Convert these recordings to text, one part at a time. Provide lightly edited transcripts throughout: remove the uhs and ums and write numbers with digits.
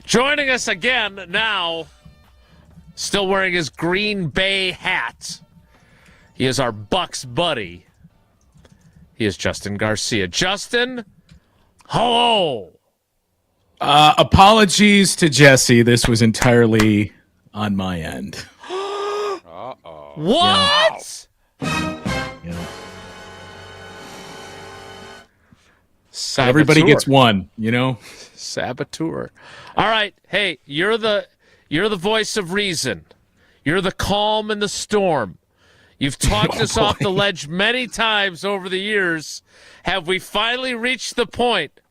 Joining us again now, still wearing his Green Bay hat. He is our Bucks buddy. He is Justin Garcia. Justin, hello. Apologies to Jesse. This was entirely on my end. Uh-oh. What? Yeah. Everybody gets one, you know? Saboteur. All right. Hey, you're the voice of reason. You're the calm in the storm. You've talked us off the ledge many times over the years. Have we finally reached the point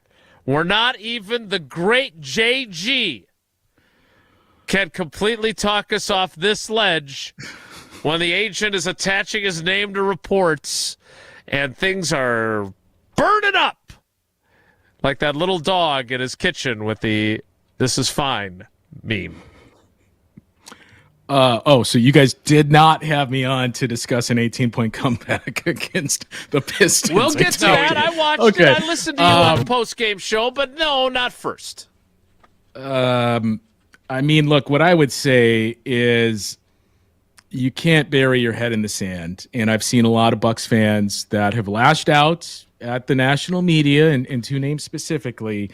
where not even the great JG can completely talk us off this ledge when the agent is attaching his name to reports and things are burning up? Like that little dog in his kitchen with the "this is fine" meme. So you guys did not have me on to discuss an 18-point comeback against the Pistons. We'll get to that. I watched it. I listened to you on the post-game show, but no, not first. I mean, look, what I would say is you can't bury your head in the sand. And I've seen a lot of Bucks fans that have lashed out at the national media, and two names specifically.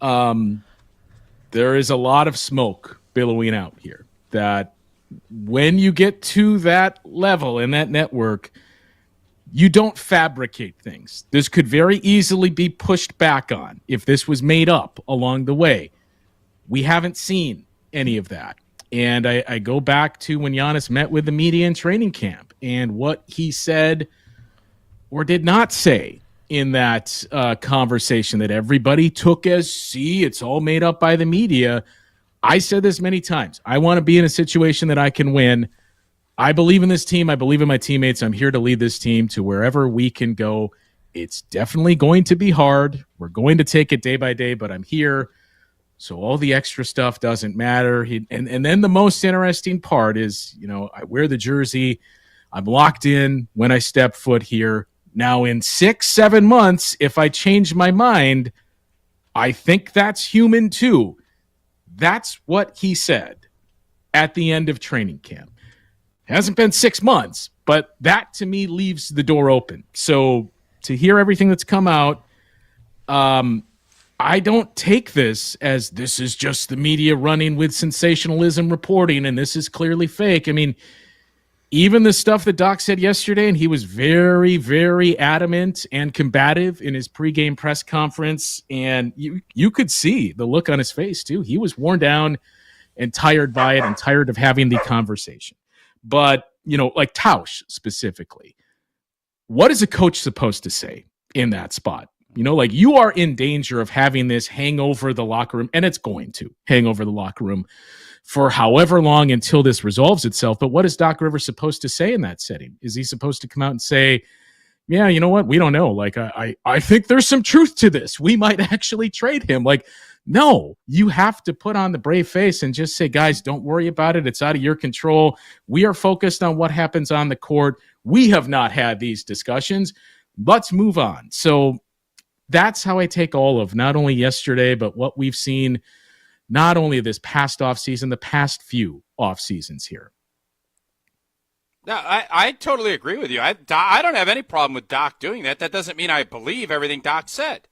There is a lot of smoke billowing out here that when you get to that level in that network, you don't fabricate things. This could very easily be pushed back on if this was made up along the way. We haven't seen any of that. And I go back to when Giannis met with the media in training camp and what he said or did not say in that conversation that everybody took as, see, it's all made up by the media. I said this many times. I want to be in a situation that I can win. I believe in this team. I believe in my teammates. I'm here to lead this team to wherever we can go. It's definitely going to be hard. We're going to take it day by day, but I'm here. So all the extra stuff doesn't matter. And then the most interesting part is, you know, I wear the jersey. I'm locked in when I step foot here. Now, in 6-7 months, if I change my mind, I think that's human too. That's what he said at the end of training camp. It hasn't been 6 months, but that to me leaves the door open. So to hear everything that's come out, I don't take this as this is just the media running with sensationalism reporting and this is clearly fake. I mean, even the stuff that Doc said yesterday, and he was very, very adamant and combative in his pregame press conference, and you could see the look on his face, too. He was worn down and tired by it and tired of having the conversation. But, you know, like Tausch specifically, what is a coach supposed to say in that spot? You know, like you are in danger of having this hang over the locker room, and it's going to hang over the locker room for however long until this resolves itself. But what is Doc Rivers supposed to say in that setting? Is he supposed to come out and say, yeah, you know what? We don't know. Like, I think there's some truth to this. We might actually trade him. Like, no, you have to put on the brave face and just say, guys, don't worry about it. It's out of your control. We are focused on what happens on the court. We have not had these discussions. Let's move on. So that's how I take all of not only yesterday, but what we've seen not only this past offseason, the past few off seasons here. No, I totally agree with you. I don't have any problem with Doc doing that. That doesn't mean I believe everything Doc said.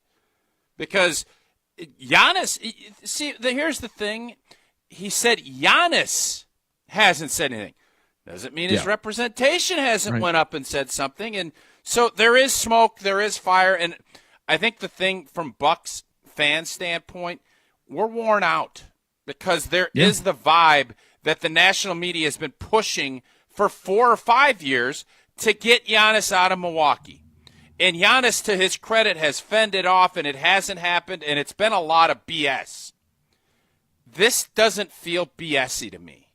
Because Giannis, see, here's the thing. He said Giannis hasn't said anything. Doesn't mean his representation hasn't went up and said something. And so there is smoke, there is fire. And I think the thing from Bucks fan standpoint, we're worn out because there is the vibe that the national media has been pushing for 4 or 5 years to get Giannis out of Milwaukee. And Giannis, to his credit, has fended off, and it hasn't happened, and it's been a lot of BS. This doesn't feel BS-y to me.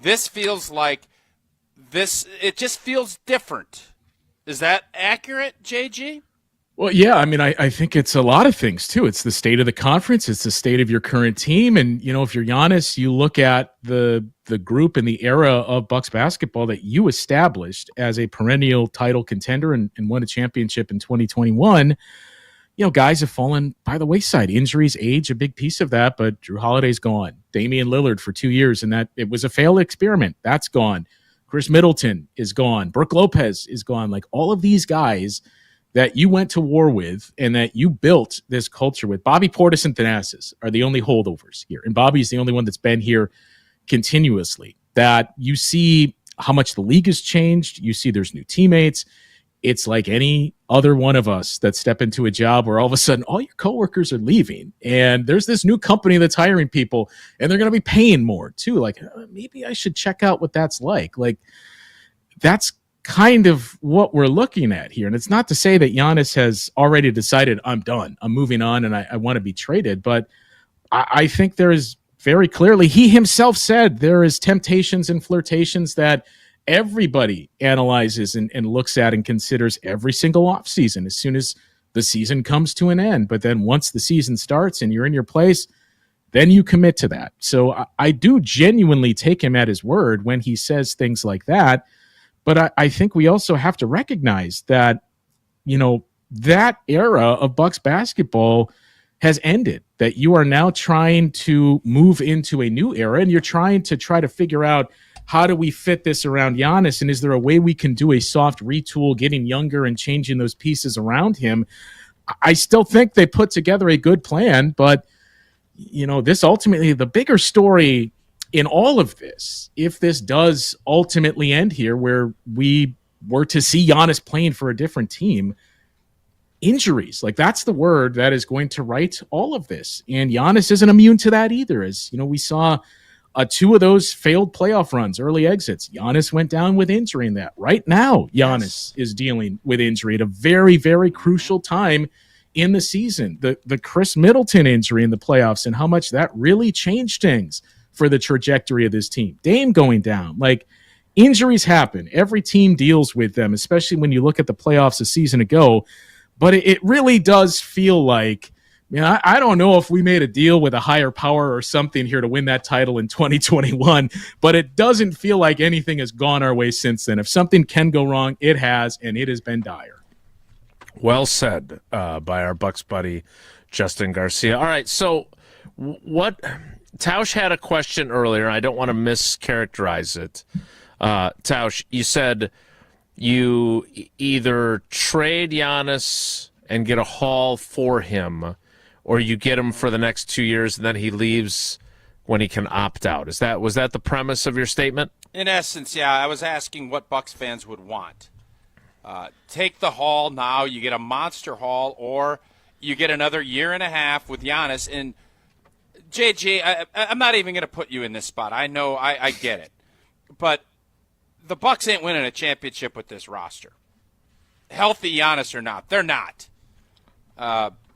This feels like it just feels different. Is that accurate, JG? Well, yeah, I mean, I think it's a lot of things, too. It's the state of the conference. It's the state of your current team. And, you know, if you're Giannis, you look at the group and the era of Bucks basketball that you established as a perennial title contender and won a championship in 2021. guys have fallen by the wayside. Injuries, age, a big piece of that, but Jrue Holiday's gone. Damian Lillard for 2 years, and that it was a failed experiment. That's gone. Khris Middleton is gone. Brook Lopez is gone. Like all of these guys that you went to war with and that you built this culture with. Bobby Portis and Thanasis are the only holdovers here. And Bobby's the only one that's been here continuously. That you see how much the league has changed. You see there's new teammates. It's like any other one of us that step into a job where all of a sudden all your coworkers are leaving and there's this new company that's hiring people and they're going to be paying more too. Like maybe I should check out what that's like. Like that's kind of what we're looking at here. And it's not to say that Giannis has already decided I'm done, I'm moving on and I want to be traded. But I think there is very clearly, he himself said there is temptations and flirtations that everybody analyzes and looks at and considers every single offseason as soon as the season comes to an end. But then once the season starts and you're in your place, then you commit to that. So I do genuinely take him at his word when he says things like that. But I think we also have to recognize that, that era of Bucks basketball has ended, that you are now trying to move into a new era and you're trying to figure out how do we fit this around Giannis? And is there a way we can do a soft retool, getting younger and changing those pieces around him? I still think they put together a good plan, but, this ultimately, the bigger story in all of this, if this does ultimately end here where we were to see Giannis playing for a different team, injuries, like that's the word that is going to right all of this. And Giannis isn't immune to that either. As, we saw two of those failed playoff runs, early exits. Giannis went down with injury in that. Right now, Giannis is dealing with injury at a very, very crucial time in the season. The Khris Middleton injury in the playoffs and how much that really changed things for the trajectory of this team. Dame going down. Like, injuries happen. Every team deals with them, especially when you look at the playoffs a season ago. But it really does feel like, I don't know if we made a deal with a higher power or something here to win that title in 2021, but it doesn't feel like anything has gone our way since then. If something can go wrong, it has, and it has been dire. Well said by our Bucks buddy, Justin Garcia. All right, so what Tausch had a question earlier. I don't want to mischaracterize it. Tausch, you said you either trade Giannis and get a haul for him, or you get him for the next 2 years and then he leaves when he can opt out. Was that the premise of your statement? In essence, yeah. I was asking what Bucks fans would want. Take the haul now, you get a monster haul, or you get another year and a half with Giannis. And JG, I'm not even going to put you in this spot. I know, I get it. But the Bucks ain't winning a championship with this roster. Healthy Giannis or not, they're not.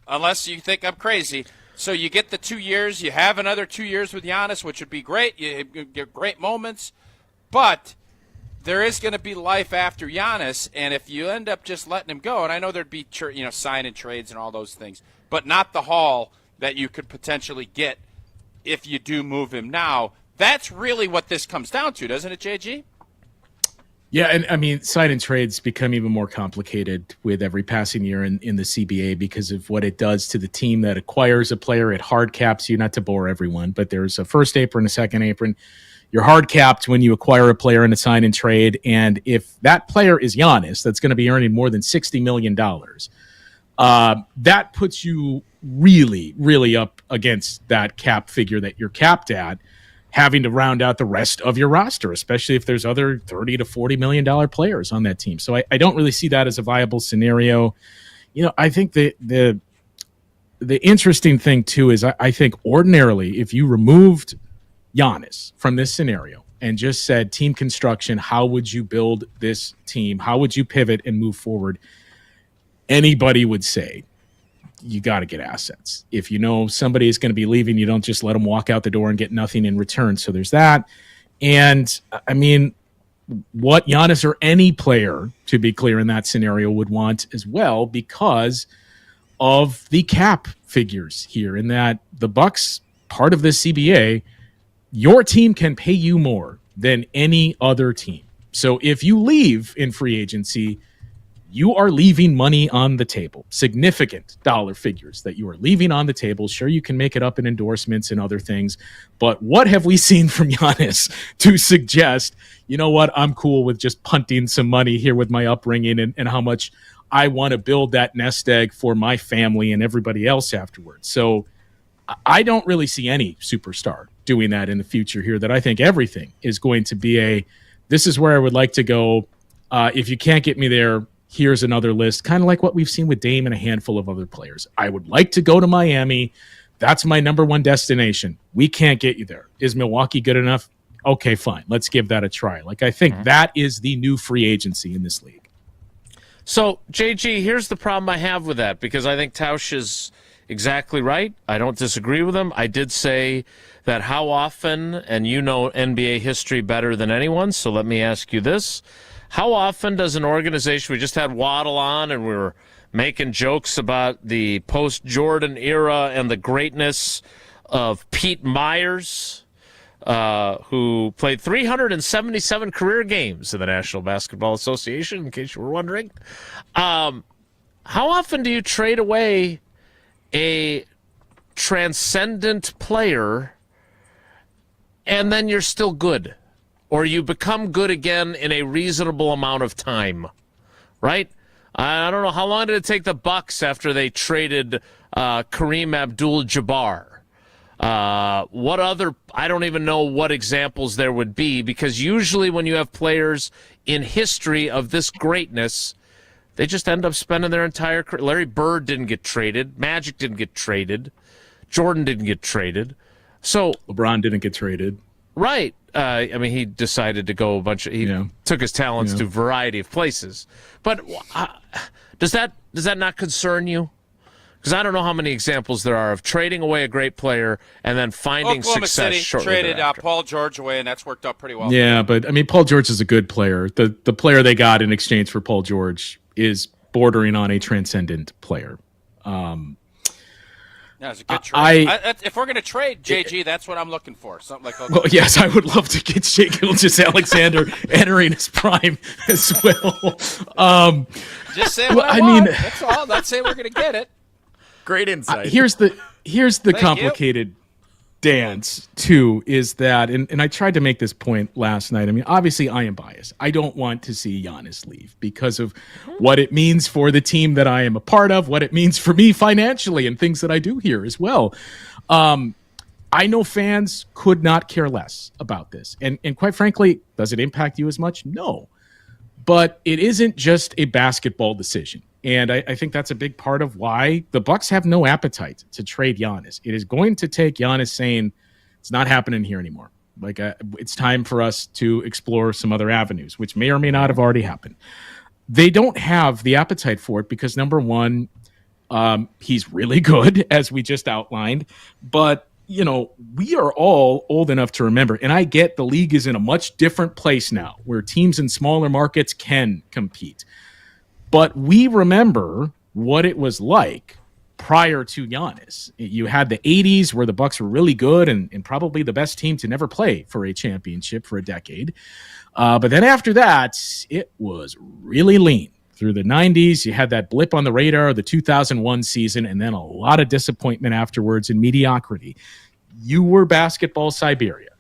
Unless you think I'm crazy. So you get the 2 years. You have another 2 years with Giannis, which would be great. You get great moments. But there is going to be life after Giannis, and if you end up just letting him go, and I know there'd be sign and trades and all those things, but not the haul that you could potentially get if you do move him now. That's really what this comes down to, doesn't it, JG? Yeah, and I mean, sign and trades become even more complicated with every passing year in the CBA because of what it does to the team that acquires a player. It hard caps you, not to bore everyone, but there's a first apron, a second apron. You're hard capped when you acquire a player in a sign and trade, and if that player is Giannis, that's going to be earning more than $60 million. That puts you really, really up against that cap figure that you're capped at, having to round out the rest of your roster, especially if there's other $30 to $40 million players on that team. So I don't really see that as a viable scenario. I think the interesting thing too is I think ordinarily if you removed Giannis from this scenario and just said team construction, how would you build this team? How would you pivot and move forward? Anybody would say, you got to get assets. If you know somebody is going to be leaving, you don't just let them walk out the door and get nothing in return. So there's that. And I mean, what Giannis or any player, to be clear in that scenario, would want as well because of the cap figures here, in that the Bucks, part of this CBA, your team can pay you more than any other team. So if you leave in free agency, you are leaving money on the table, significant dollar figures that you are leaving on the table. Sure, you can make it up in endorsements and other things, but what have we seen from Giannis to suggest, you know what, I'm cool with just punting some money here with my upbringing and how much I want to build that nest egg for my family and everybody else afterwards. So I don't really see any superstar doing that in the future here, that I think everything is going to be this is where I would like to go. If you can't get me there, here's another list, kind of like what we've seen with Dame and a handful of other players. I would like to go to Miami. That's my number one destination. We can't get you there. Is Milwaukee good enough? Okay, fine. Let's give that a try. Like, I think that is the new free agency in this league. So, JG, here's the problem I have with that, because I think Tausch is exactly right. I don't disagree with him. I did say that how often, and you know NBA history better than anyone, so let me ask you this. How often does an organization, we just had Waddle on and we were making jokes about the post-Jordan era and the greatness of Pete Myers, who played 377 career games in the National Basketball Association, in case you were wondering. How often do you trade away a transcendent player and then you're still good? Or you become good again in a reasonable amount of time, right? I don't know. How long did it take the Bucks after they traded Kareem Abdul-Jabbar? What other, I don't even know what examples there would be, because usually when you have players in history of this greatness, they just end up spending their entire career. Larry Bird didn't get traded. Magic didn't get traded. Jordan didn't get traded. So LeBron didn't get traded. Right. I mean, he decided to go took his talents to a variety of places. But does that not concern you? Because I don't know how many examples there are of trading away a great player and then finding Oklahoma success City shortly traded thereafter. Paul George away, and that's worked out pretty well. Yeah, but I mean, Paul George is a good player. The player they got in exchange for Paul George is bordering on a transcendent player. Yeah, it's a good trade. If we're going to trade, JG, that's what I'm looking for. Something like Well, yes, I would love to get Shai Gilgeous-Alexander entering his prime as well. Just say what I want. That's all. Not say we're going to get it. Great insight. Here's the complicated dance, too, is that, and I tried to make this point last night. I mean, obviously, I am biased. I don't want to see Giannis leave because of what it means for the team that I am a part of, what it means for me financially, and things that I do here as well. I know fans could not care less about this. And quite frankly, does it impact you as much? No. But it isn't just a basketball decision. And I think that's a big part of why the Bucks have no appetite to trade Giannis. It is going to take Giannis saying, it's not happening here anymore. Like, it's time for us to explore some other avenues, which may or may not have already happened. They don't have the appetite for it because, number one, he's really good, as we just outlined. But, you know, we are all old enough to remember, and I get the league is in a much different place now where teams in smaller markets can compete. But we remember what it was like prior to Giannis. You had the 80s where the Bucks were really good and probably the best team to never play for a championship for a decade. But then after that, it was really lean. Through the 90s, you had that blip on the radar, the 2001 season, and then a lot of disappointment afterwards and mediocrity. You were basketball Siberia.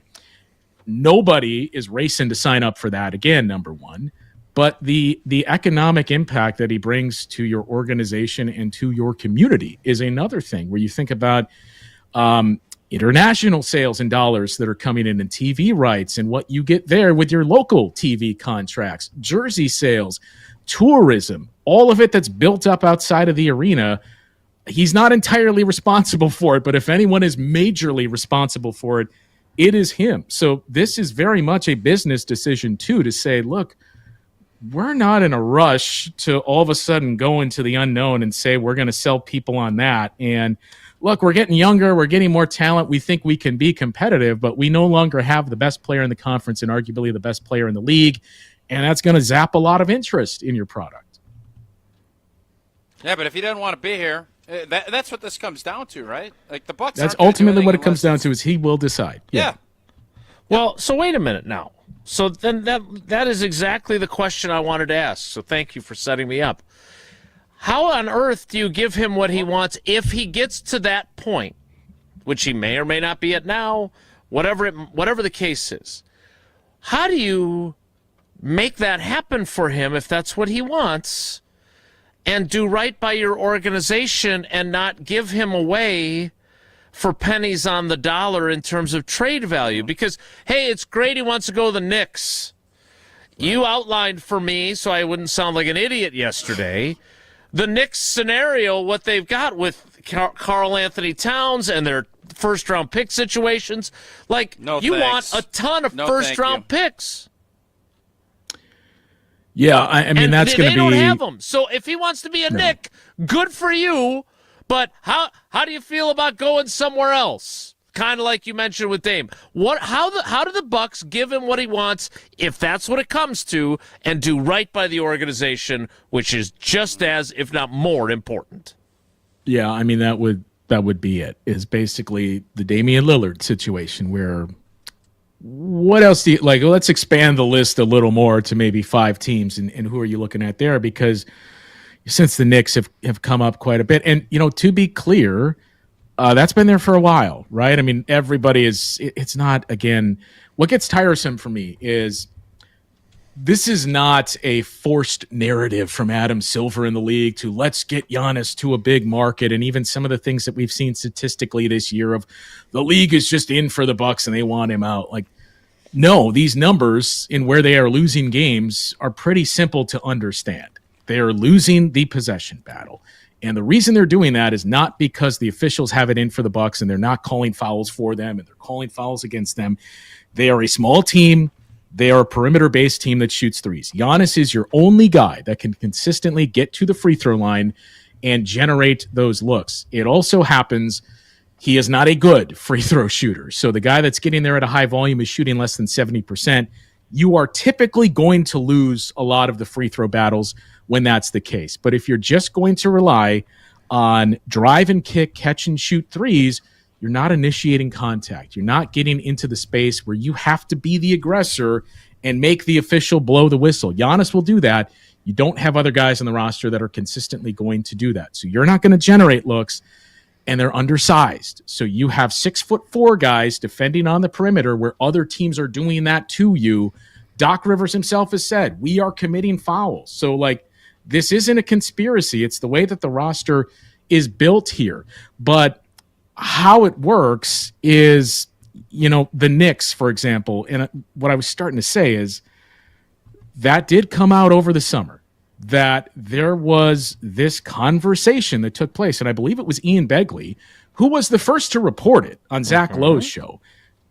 Nobody is racing to sign up for that again, number one. But the economic impact that he brings to your organization and to your community is another thing, where you think about international sales and dollars that are coming in and TV rights and what you get there with your local TV contracts, jersey sales, tourism, all of it that's built up outside of the arena. He's not entirely responsible for it, but if anyone is majorly responsible for it, it is him. So this is very much a business decision, too, to say, look, we're not in a rush to all of a sudden go into the unknown and say we're going to sell people on that. And look, we're getting younger. We're getting more talent. We think we can be competitive, but we no longer have the best player in the conference and arguably the best player in the league. And that's going to zap a lot of interest in your product. Yeah, but if he doesn't want to be here, that's what this comes down to, right? Like the Bucks. That's ultimately what it comes down to is he will decide. Yeah. Well, so wait a minute now. So then that is exactly the question I wanted to ask. So thank you for setting me up. How on earth do you give him what he wants if he gets to that point, which he may or may not be at now, whatever the case is? How do you make that happen for him if that's what he wants, and do right by your organization and not give him away for pennies on the dollar in terms of trade value? Because, hey, it's great he wants to go to the Knicks. You outlined for me, so I wouldn't sound like an idiot yesterday, the Knicks scenario, what they've got with Karl Anthony Towns and their first-round pick situations. Like, you want a ton of first-round picks. Yeah, I mean, that's going to be... They don't have them. So if he wants to be a Knick, good for you, but how do you feel about going somewhere else? Kind of like you mentioned with Dame. How do the Bucks give him what he wants, if that's what it comes to, and do right by the organization, which is just as, if not more, important? Yeah, I mean, that would be it. Is basically the Damian Lillard situation where, what else do you like? Let's expand the list a little more to maybe 5 teams, and who are you looking at there? Because since the Knicks have come up quite a bit, and to be clear, that's been there for a while, right? I mean, everybody is. It's not, again. What gets tiresome for me is this is not a forced narrative from Adam Silver in the league to let's get Giannis to a big market, and even some of the things that we've seen statistically this year of the league is just in for the Bucks and they want him out. Like, no, these numbers in where they are losing games are pretty simple to understand. They are losing the possession battle. And the reason they're doing that is not because the officials have it in for the Bucks and they're not calling fouls for them and they're calling fouls against them. They are a small team. They are a perimeter-based team that shoots threes. Giannis is your only guy that can consistently get to the free throw line and generate those looks. It also happens he is not a good free throw shooter. So the guy that's getting there at a high volume is shooting less than 70%. You are typically going to lose a lot of the free throw battles when that's the case. But if you're just going to rely on drive and kick, catch and shoot threes, you're not initiating contact. You're not getting into the space where you have to be the aggressor and make the official blow the whistle. Giannis will do that. You don't have other guys on the roster that are consistently going to do that. So you're not going to generate looks, and they're undersized. So you have 6'4" guys defending on the perimeter where other teams are doing that to you. Doc Rivers himself has said, we are committing fouls. So, this isn't a conspiracy. It's the way that the roster is built here. But how it works is, the Knicks, for example, and what I was starting to say is that did come out over the summer, that there was this conversation that took place, and I believe it was Ian Begley who was the first to report it on Zach Lowe's show,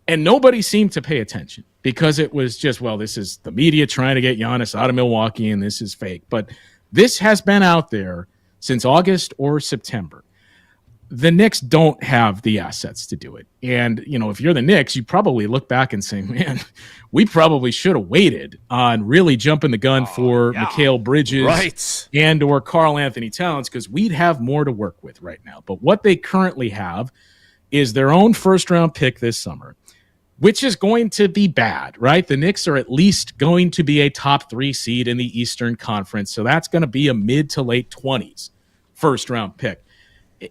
and nobody seemed to pay attention because it was just, this is the media trying to get Giannis out of Milwaukee, and this is fake. But this has been out there since August or September. The Knicks don't have the assets to do it. And, if you're the Knicks, you probably look back and say, man, we probably should have waited on really jumping the gun for Mikal Bridges and or Karl Anthony Towns, because we'd have more to work with right now. But what they currently have is their own first-round pick this summer, which is going to be bad, right? The Knicks are at least going to be a top 3 seed in the Eastern Conference, so that's going to be a mid to late 20s first-round pick.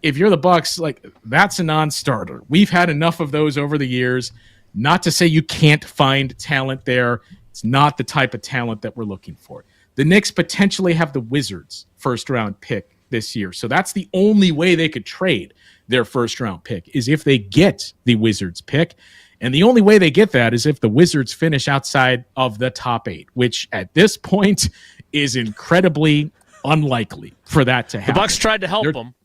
If you're the Bucks, that's a non-starter. We've had enough of those over the years. Not to say you can't find talent there. It's not the type of talent that we're looking for. The Knicks potentially have the Wizards' first-round pick this year, so that's the only way they could trade their first-round pick is if they get the Wizards' pick. And the only way they get that is if the Wizards finish outside of the top 8, which at this point is incredibly unlikely for that to happen. The Bucks tried to help them.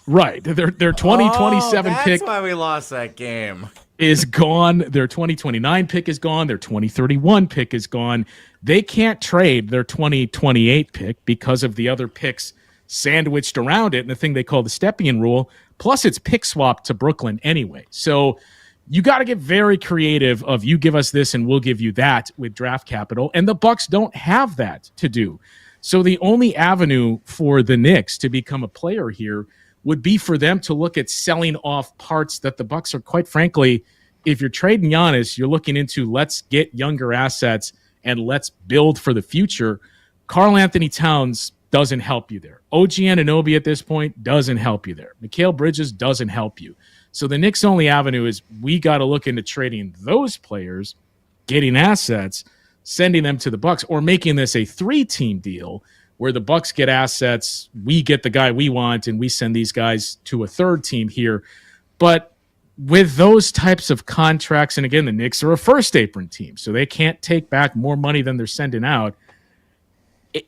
Right. Their 2027 pick. That's why we lost that game. Is gone. Their 2029 pick is gone. Their 2031 pick is gone. They can't trade their 2028 pick because of the other picks sandwiched around it and the thing they call the Stepien rule. Plus, it's pick swap to Brooklyn anyway. So you got to get very creative of you give us this and we'll give you that with draft capital. And the Bucks don't have that to do. So the only avenue for the Knicks to become a player here would be for them to look at selling off parts that the Bucks are, quite frankly, if you're trading Giannis, you're looking into let's get younger assets and let's build for the future. Karl Anthony Towns doesn't help you there. OG Anunoby at this point doesn't help you there. Mikal Bridges doesn't help you. So the Knicks' only avenue is we got to look into trading those players, getting assets, sending them to the Bucks, or making this a 3-team deal where the Bucks get assets, we get the guy we want, and we send these guys to a third team here. But with those types of contracts, and again, the Knicks are a first apron team, so they can't take back more money than they're sending out.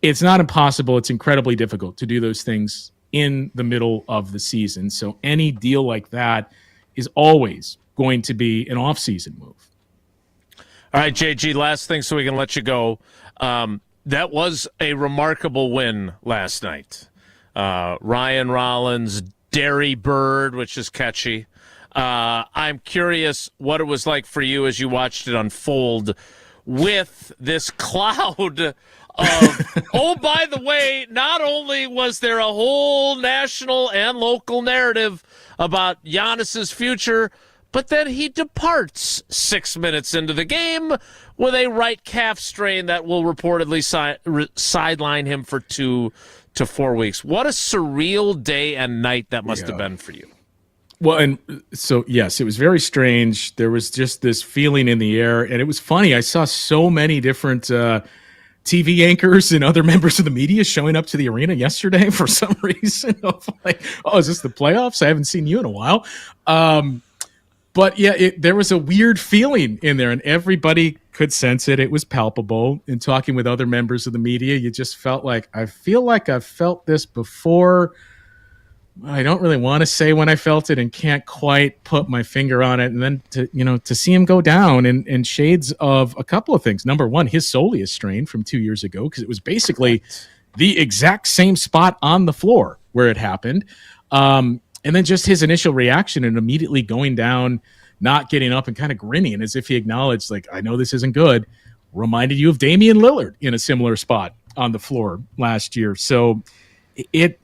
It's not impossible. It's incredibly difficult to do those things in the middle of the season. So any deal like that is always going to be an off-season move. All right, JG, last thing so we can let you go. That was a remarkable win last night. Ryan Rollins, Derry Bird, which is catchy. I'm curious what it was like for you as you watched it unfold with this cloud of, oh, by the way, not only was there a whole national and local narrative about Giannis's future, but then he departs 6 minutes into the game with a right calf strain that will reportedly sideline him for 2 to 4 weeks. What a surreal day and night that must have been for you. Well, and so, yes, it was very strange. There was just this feeling in the air, and it was funny. I saw so many different TV anchors and other members of the media showing up to the arena yesterday for some reason. Of like, oh, is this the playoffs? I haven't seen you in a while. But yeah, there was a weird feeling in there, and everybody could sense it. It was palpable. In talking with other members of the media, you just felt like, I feel like I've felt this before. I don't really want to say when I felt it and can't quite put my finger on it. And then to see him go down in shades of a couple of things. Number one, his soleus strain from 2 years ago, because it was basically the exact same spot on the floor where it happened. And then just his initial reaction and immediately going down, not getting up and kind of grinning as if he acknowledged, like, I know this isn't good. Reminded you of Damian Lillard in a similar spot on the floor last year. So it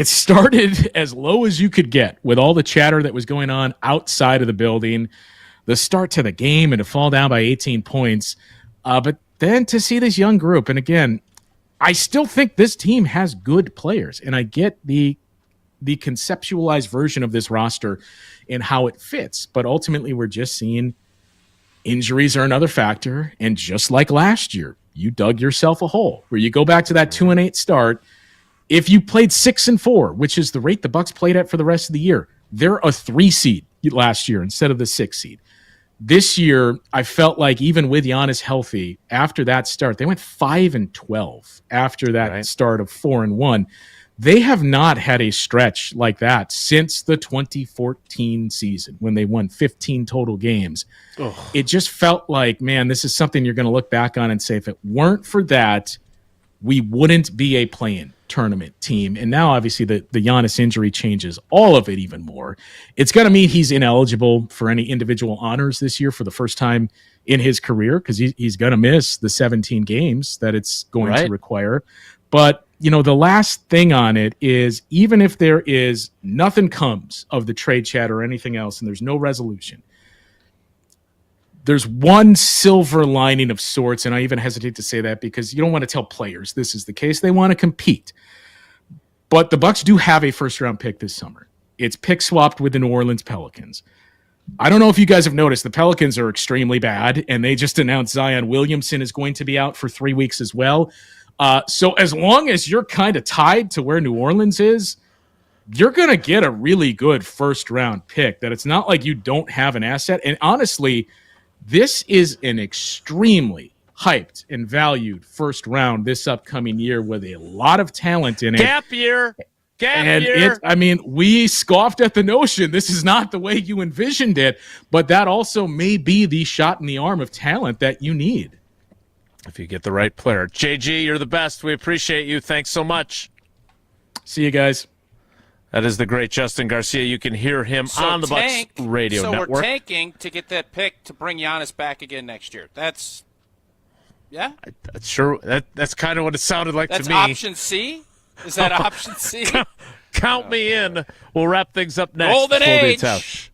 started as low as you could get with all the chatter that was going on outside of the building, the start to the game and to fall down by 18 points. But then to see this young group, and again, I still think this team has good players, and I get the conceptualized version of this roster and how it fits. But ultimately, we're just seeing injuries are another factor. And just like last year, you dug yourself a hole where you go back to that 2-8 start. If you played 6-4, which is the rate the Bucks played at for the rest of the year, they're a 3 seed last year instead of the 6 seed. This year, I felt like even with Giannis healthy, after that start, they went 5-12 after that start of 4-1. They have not had a stretch like that since the 2014 season when they won 15 total games. Ugh. It just felt like, man, this is something you're going to look back on and say, if it weren't for that, we wouldn't be a play-in tournament team. And now, obviously, the Giannis injury changes all of it even more. It's going to mean he's ineligible for any individual honors this year for the first time in his career because he's going to miss the 17 games that it's going to require. But the last thing on it is, even if there is nothing comes of the trade chat or anything else, and there's no resolution, there's one silver lining of sorts, and I even hesitate to say that because you don't want to tell players this is the case. They want to compete. But the Bucks do have a first-round pick this summer. It's pick swapped with the New Orleans Pelicans. I don't know if you guys have noticed, the Pelicans are extremely bad, and they just announced Zion Williamson is going to be out for 3 weeks as well. So as long as you're kind of tied to where New Orleans is, you're going to get a really good first-round pick that it's not like you don't have an asset. And honestly, this is an extremely hyped and valued first round this upcoming year with a lot of talent in it. Gap year. We scoffed at the notion this is not the way you envisioned it, but that also may be the shot in the arm of talent that you need. If you get the right player. JG, you're the best. We appreciate you. Thanks so much. See you guys. That is the great Justin Garcia. You can hear him on the Bucks radio network. So we're tanking to get that pick to bring Giannis back again next year. That's sure. That's kind of what it sounded like to me. That's option C? Is that option C? Count me in. We'll wrap things up next. Golden Age. Wilde Tausch.